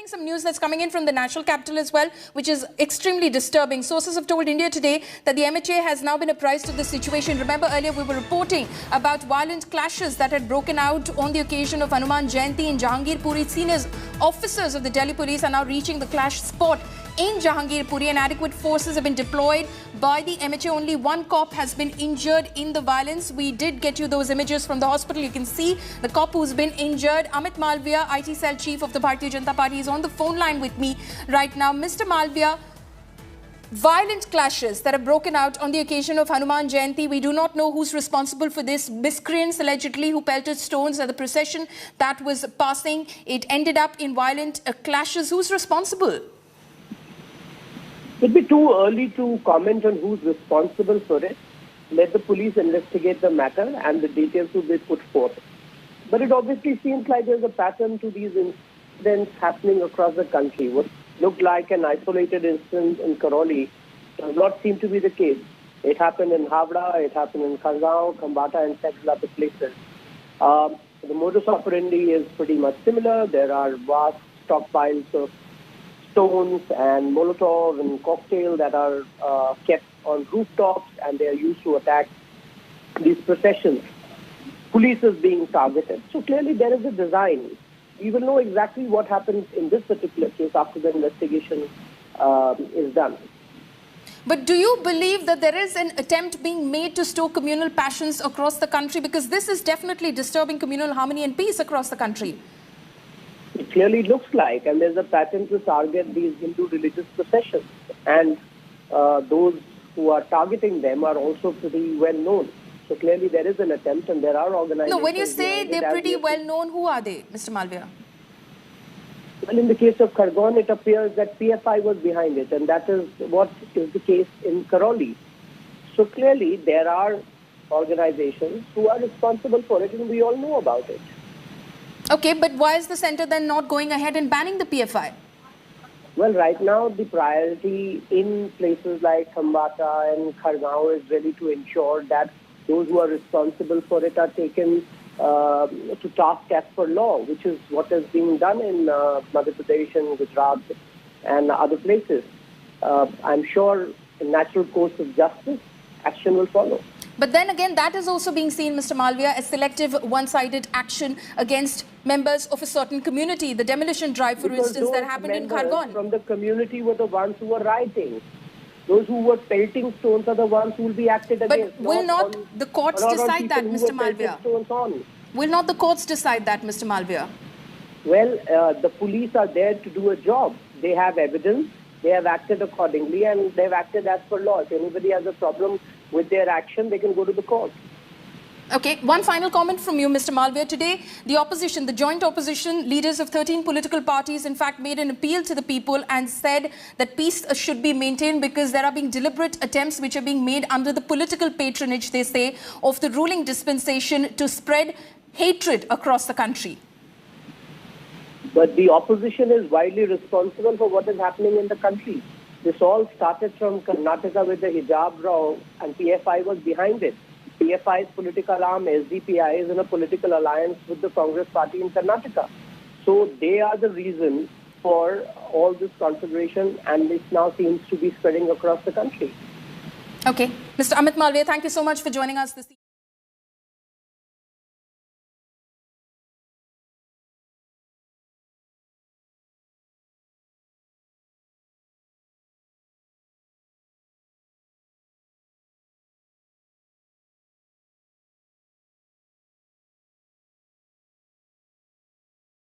Some news that's coming in from the national capital as well, which is extremely disturbing. Sources have told India Today that the MHA has now been apprised of the situation. Remember, earlier we were reporting about violent clashes that had broken out on the occasion of Hanuman Jayanti in Jahangir, Puri. Senior officers of the Delhi police are now reaching the clash spot in Jahangir, Puri, and adequate forces have been deployed by the MHA. Only one cop has been injured in the violence. We did get you those images from the hospital. You can see the cop who's been injured. Amit Malviya, IT Cell Chief of the Bharatiya Janata Party, is on the phone line with me right now. Mr. Malviya, violent clashes that have broken out on the occasion of Hanuman Jayanti. We do not know who's responsible for this. Miscreants allegedly who pelted stones at the procession that was passing. It ended up in violent clashes. Who's responsible? It'd be too early to comment on who's responsible for it. Let the police investigate the matter and the details will be put forth. But it obviously seems like there's a pattern to these incidents happening across the country. What looked like an isolated incident in Karoli does not seem to be the case. It happened in Havda, it happened in Khargaon, Khambata, and several other places. The modus operandi is pretty much similar. There are vast stockpiles of stones and Molotov and cocktail that are kept on rooftops, and they are used to attack these processions. Police is being targeted. So clearly there is a design. We will know exactly what happens in this particular case after the investigation is done. But do you believe that there is an attempt being made to stoke communal passions across the country? Because this is definitely disturbing communal harmony and peace across the country. It clearly looks like, and there's a pattern to target these Hindu religious processions. And those who are targeting them are also pretty well known. So clearly there is an attempt, and there are organizations. No, when you say they're pretty well known, who are they, Mr. Malviya? Well, in the case of Khargaon, it appears that PFI was behind it, and that is what is the case in Karoli. So clearly there are organizations who are responsible for it, and we all know about it. Okay, but why is the centre then not going ahead and banning the PFI? Well, right now the priority in places like Khambata and Khargaon is really to ensure that those who are responsible for it are taken to task as per law, which is what is being done in Madhya Pradesh and Gujarat and other places. I'm sure in natural course of justice, action will follow. But then again, that is also being seen, Mr. Malviya, as selective, one-sided action against members of a certain community. The demolition drive, for instance, that happened in Khargaon. From the community were the ones who were rioting. Those who were pelting stones are the ones who will be acted against. But will not the courts decide that, Mr. Malviya? Will not the courts decide that, Mr. Malviya? Well, the police are there to do a job. They have evidence. They have acted accordingly, and they've acted as per law. If anybody has a problem with their action, they can go to the court. Okay, one final comment from you, Mr. Malviya. Today, the opposition, the joint opposition leaders of 13 political parties, in fact, made an appeal to the people and said that peace should be maintained because there are being deliberate attempts which are being made under the political patronage, they say, of the ruling dispensation to spread hatred across the country. But the opposition is widely responsible for what is happening in the country. This all started from Karnataka with the hijab row, and PFI was behind it. PFI's political arm, SDPI, is in a political alliance with the Congress party in Karnataka. So they are the reason for all this configuration, and this now seems to be spreading across the country. Okay. Mr. Amit Malviya, thank you so much for joining us this evening.